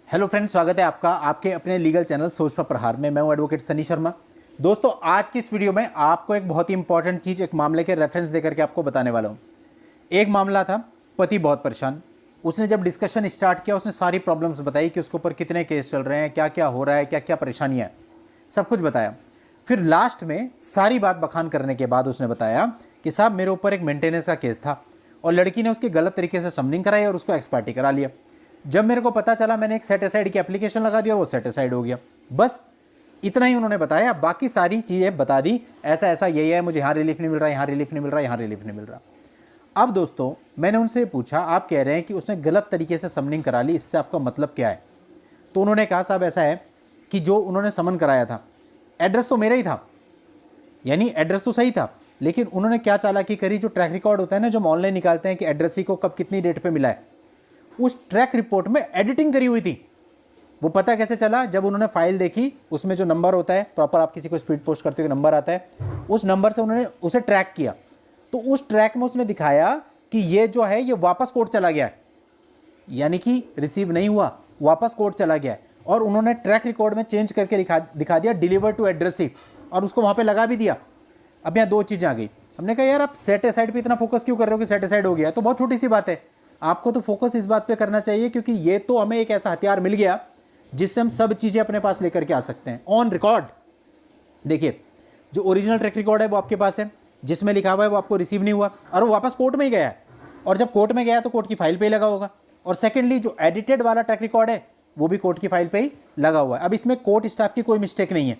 Hello friends, स्वागत है आपका आपके अपने लीगल चैनल सोच पर प्रहार में। मैं हूं एडवोकेट सनी शर्मा। दोस्तों, आज की इस वीडियो में आपको एक बहुत ही इंपॉर्टेंट चीज़, एक मामले के रेफरेंस देकर के आपको बताने वाला हूं। एक मामला था, पति बहुत परेशान। उसने जब डिस्कशन स्टार्ट किया, उसने सारी प्रॉब्लम्स बताई कि उसके ऊपर कितने केस चल रहे हैं, क्या क्या हो रहा है, क्या क्या परेशानियाँ हैं, सब कुछ बताया। फिर लास्ट में सारी बात बखान करने के बाद उसने बताया कि साहब, मेरे ऊपर एक मेंटेनेंस का केस था और लड़की ने उसकी गलत तरीके से समनिंग कराई और उसको एक्सपार्टी करा लिया। जब मेरे को पता चला, मैंने एक सेट असाइड की एप्लीकेशन लगा दिया और वो सेट असाइड हो गया। बस इतना ही उन्होंने बताया, बाकी सारी चीज़ें बता दी, ऐसा ऐसा ये है, मुझे यहाँ रिलीफ नहीं मिल रहा, यहाँ रिलीफ नहीं मिल रहा, यहाँ रिलीफ नहीं मिल रहा। अब दोस्तों, मैंने उनसे पूछा, आप कह रहे हैं कि उसने गलत तरीके से समनिंग करा ली, इससे आपका मतलब क्या है? तो उन्होंने कहा, साहब ऐसा है कि जो उन्होंने समन कराया था, एड्रेस तो मेरा ही था, यानी एड्रेस तो सही था, लेकिन उन्होंने क्या चालाकी करी, जो ट्रैक रिकॉर्ड होता है ना, जो हम ऑनलाइन निकालते हैं कि एड्रेस ही को कब कितनी डेट पे मिला है, उस ट्रैक रिपोर्ट में एडिटिंग करी हुई थी। वो पता कैसे चला? जब उन्होंने फाइल देखी, उसमें जो नंबर होता है प्रॉपर, आप किसी को स्पीड पोस्ट करते हुए नंबर आता है, उस नंबर से उन्होंने उसे ट्रैक किया। तो उस ट्रैक में उसने दिखाया कि ये जो है, ये वापस कोर्ट चला गया है, यानी कि रिसीव नहीं हुआ, वापस कोर्ट चला गया है। और उन्होंने ट्रैक रिकॉर्ड में चेंज करके दिखा दिया डिलीवर टू एड्रेस ही, और उसको वहाँ पर लगा भी दिया। अब यहाँ दो चीज़ें आ गई। हमने कहा, यार आप सेट असाइड पे इतना फोकस क्यों कर रहे हो कि सेट असाइड हो गया? तो बहुत छोटी सी बात है, आपको तो फोकस इस बात पे करना चाहिए क्योंकि ये तो हमें एक ऐसा हथियार मिल गया जिससे हम सब चीज़ें अपने पास लेकर के आ सकते हैं ऑन रिकॉर्ड। देखिए, जो ओरिजिनल ट्रैक रिकॉर्ड है वो आपके पास है, जिसमें लिखा हुआ है वो आपको रिसीव नहीं हुआ और वो वापस कोर्ट में ही गया है, और जब कोर्ट में गया तो कोर्ट की फाइल पे ही लगा होगा। और सेकेंडली, जो एडिटेड वाला ट्रैक रिकॉर्ड है वो भी कोर्ट की फाइल पे ही लगा हुआ है। अब इसमें कोर्ट स्टाफ की कोई मिस्टेक नहीं है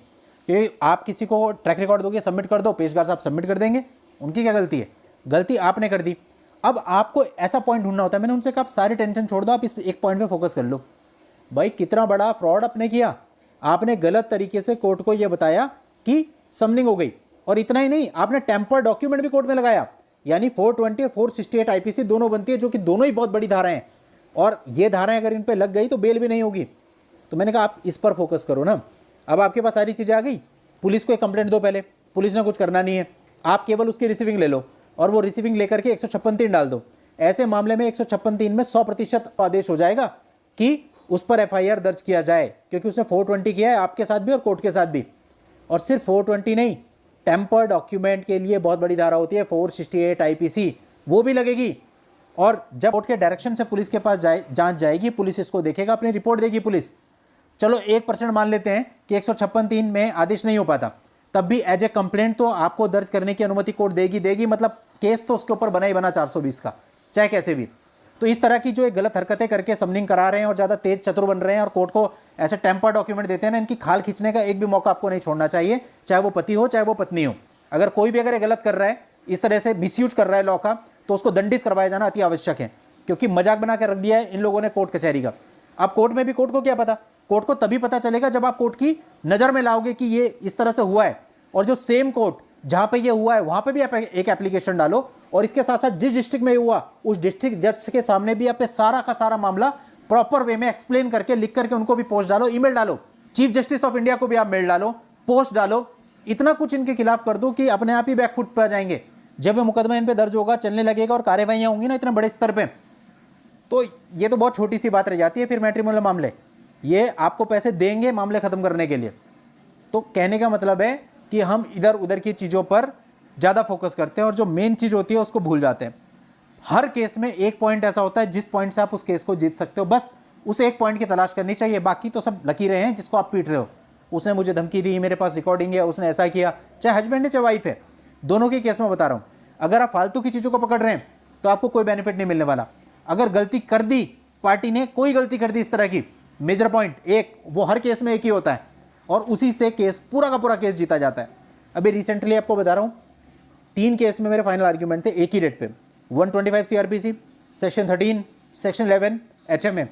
कि आप किसी को ट्रैक रिकॉर्ड दोगे, सबमिट कर दो, पेशकार साहब सबमिट कर देंगे, उनकी क्या गलती है? गलती आपने कर दी। अब आपको ऐसा पॉइंट ढूंढना होता है। मैंने उनसे कहा, आप सारी टेंशन छोड़ दो, आप इस एक पॉइंट पे फोकस कर लो। भाई, कितना बड़ा फ्रॉड आपने किया। आपने गलत तरीके से कोर्ट को यह बताया कि समनिंग हो गई, और इतना ही नहीं, आपने टेम्पर डॉक्यूमेंट भी कोर्ट में लगाया, यानी 420 और 468 आईपीसी दोनों बनती है, जो कि दोनों ही बहुत बड़ी धाराएं हैं, और ये धाराएं अगर इन पर लग गई तो बेल भी नहीं होगी। तो मैंने कहा, आप इस पर फोकस करो ना। अब आपके पास सारी चीज़ें आ गई, पुलिस को एक कंप्लेंट दो पहले, पुलिस ने कुछ करना नहीं है, आप केवल उसकी रिसीविंग ले लो और वो रिसीविंग लेकर के 156(3) डाल दो। ऐसे मामले में 156(3) में 100% आदेश हो जाएगा कि उस पर एफआईआर दर्ज किया जाए, क्योंकि उसने 420 किया है, आपके साथ भी और कोर्ट के साथ भी। और सिर्फ 420 नहीं, टेम्पर डॉक्यूमेंट के लिए बहुत बड़ी धारा होती है 468 आईपीसी, वो भी लगेगी। और जब कोर्ट के डायरेक्शन से पुलिस के पास जांच जाएगी, पुलिस इसको देखेगा, अपनी रिपोर्ट देगी पुलिस। चलो 1% मान लेते हैं कि 156(3) में आदेश नहीं हो पाता, तब भी एज ए कंप्लेंट तो आपको दर्ज करने की अनुमति कोर्ट देगी, मतलब केस तो उसके ऊपर बना ही बना 420 का, चाहे कैसे भी। तो इस तरह की जो गलत हरकतें करके समनिंग करा रहे हैं और ज़्यादा तेज चतुर बन रहे हैं और कोर्ट को ऐसे टेम्पर डॉक्यूमेंट देते हैं ना, इनकी खाल खींचने का एक भी मौका आपको नहीं छोड़ना चाहिए, चाहे वो पति हो चाहे वो पत्नी हो। अगर कोई भी अगर ये गलत कर रहा है, इस तरह से मिसयूज कर रहा है लॉ का, तो उसको दंडित करवाया जाना अति आवश्यक है, क्योंकि मजाक बना के रख दिया है इन लोगों ने कोर्ट कचहरी का। अब कोर्ट में भी, कोर्ट को क्या पता? कोर्ट को तभी पता चलेगा जब आप कोर्ट की नज़र में लाओगे कि ये इस तरह से हुआ है, और जो सेम कोर्ट जहां पे ये हुआ है वहां पे भी आप एक एप्लीकेशन डालो, और इसके साथ साथ जिस डिस्ट्रिक्ट में हुआ उस डिस्ट्रिक्ट जज के सामने भी आप सारा का सारा मामला प्रॉपर वे में एक्सप्लेन करके लिख करके उनको भी पोस्ट डालो, ईमेल डालो, चीफ जस्टिस ऑफ इंडिया को भी आप मेल डालो, पोस्ट डालो, इतना कुछ इनके खिलाफ कर दो कि अपने आप ही बैकफुट पर आ जाएंगे। जब ये मुकदमा इन पर दर्ज होगा, चलने लगेगा और कार्यवाहियां होंगी ना इतने बड़े स्तर पर, तो ये तो बहुत छोटी सी बात रह जाती है फिर मैट्रिमोनियल मामले। ये आपको पैसे देंगे मामले खत्म करने के लिए। तो कहने का मतलब है कि हम इधर उधर की चीज़ों पर ज़्यादा फोकस करते हैं और जो मेन चीज़ होती है उसको भूल जाते हैं। हर केस में एक पॉइंट ऐसा होता है जिस पॉइंट से आप उस केस को जीत सकते हो, बस उस एक पॉइंट की तलाश करनी चाहिए। बाकी तो सब लकीरें हैं जिसको आप पीट रहे हो। उसने मुझे धमकी दी, मेरे पास रिकॉर्डिंग है, उसने ऐसा किया, चाहे हस्बैंड है चाहे वाइफ है, दोनों के केस में बता रहा हूँ। अगर आप फालतू की चीज़ों को पकड़ रहे हैं तो आपको कोई बेनिफिट नहीं मिलने वाला। अगर गलती कर दी पार्टी ने, कोई गलती कर दी इस तरह की, मेजर पॉइंट एक, वो हर केस में एक ही होता है और उसी से केस पूरा का पूरा केस जीता जाता है। अभी रिसेंटली आपको बता रहा हूँ, 3 केस में मेरे फाइनल आर्ग्यूमेंट थे एक ही डेट पे, 125 सीआरपीसी, सेक्शन 13, सेक्शन 11 एचएमए।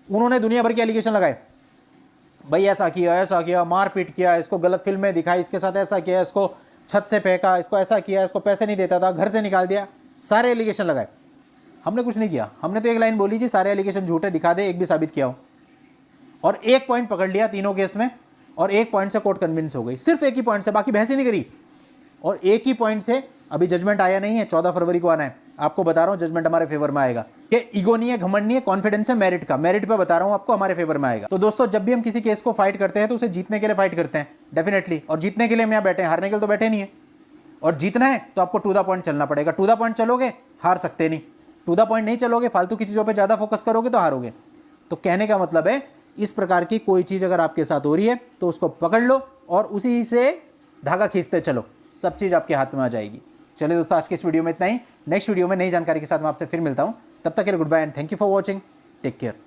उन्होंने दुनिया भर के एलिगेशन लगाए, भाई ऐसा किया, मारपीट किया, इसको गलत फिल्म में दिखाई, इसके साथ ऐसा किया, इसको छत से फेंका, इसको ऐसा किया, इसको पैसे नहीं देता था, घर से निकाल दिया, सारे एलिगेशन लगाए। हमने कुछ नहीं किया, हमने तो एक लाइन बोली जी, सारे एलिगेशन झूठे, दिखा दे एक भी साबित किया हो। और एक पॉइंट पकड़ लिया तीनों केस में, और एक पॉइंट से कोर्ट कन्विंस हो गई, सिर्फ एक ही पॉइंट से, बाकी बहस ही नहीं करी। और एक ही पॉइंट से अभी जजमेंट आया नहीं है, 14 फरवरी को आना है। आपको बता रहा हूं जजमेंट हमारे फेवर में आएगा। कि ईगो नहीं है, घमंड नहीं है, कॉन्फिडेंस है मेरिट का। मेरिट पे बता रहा हूं आपको, हमारे फेवर में आएगा। तो दोस्तों जब भी हम किसी केस को फाइट करते हैं तो उसे जीतने के लिए फाइट करते हैं डेफिनेटली, और जीतने के लिए हम यहाँ बैठे हैं, हारने के लिए तो बैठे नहीं है। और जीतना है तो आपको टू द पॉइंट चलना पड़ेगा। टू द पॉइंट चलोगे हार सकते नहीं, टू द पॉइंट नहीं चलोगे, फालतू की चीज़ों पर ज़्यादा फोकस करोगे तो हारोगे। तो कहने का मतलब है इस प्रकार की कोई चीज़ अगर आपके साथ हो रही है तो उसको पकड़ लो और उसी से धागा खींचते चलो, सब चीज़ आपके हाथ में आ जाएगी। चलिए दोस्तों आज के इस वीडियो में इतना ही। नेक्स्ट वीडियो में नई जानकारी के साथ मैं आपसे फिर मिलता हूं। तब तक के लिए goodbye and thank you for watching. Take care.